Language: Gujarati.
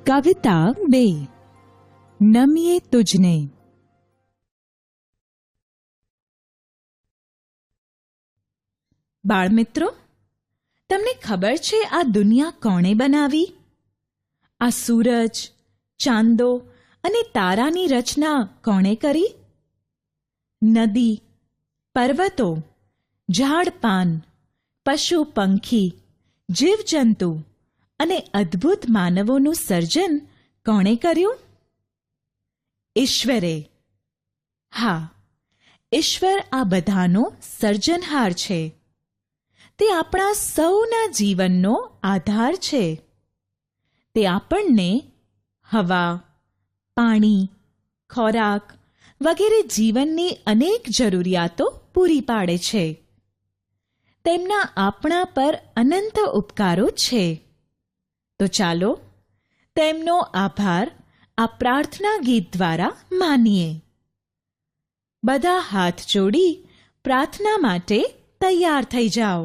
કવિતા 2 નમીએ તુજને. બાળમિત્રો, તમને ખબર છે આ દુનિયા કોણે બનાવી? આ સૂરજ, ચાંદો અને તારાની રચના કોણે કરી? નદી, પર્વતો, ઝાડ પાન, પશુ પંખી, જીવજંતુ અને અદ્ભુત માનવોનું સર્જન કોણે કર્યું? ઈશ્વરે. હા, ઈશ્વર આ બધાનો સર્જનહાર છે. તે આપણા સૌના જીવનનો આધાર છે. તે આપણને હવા, પાણી, ખોરાક વગેરે જીવનની અનેક જરૂરિયાતો પૂરી પાડે છે. તેમના આપણા પર અનંત ઉપકારો છે. તો ચાલો તેમનો આભાર આ પ્રાર્થના ગીત દ્વારા માનીએ. બધા હાથ જોડી પ્રાર્થના માટે તૈયાર થઈ જાઓ.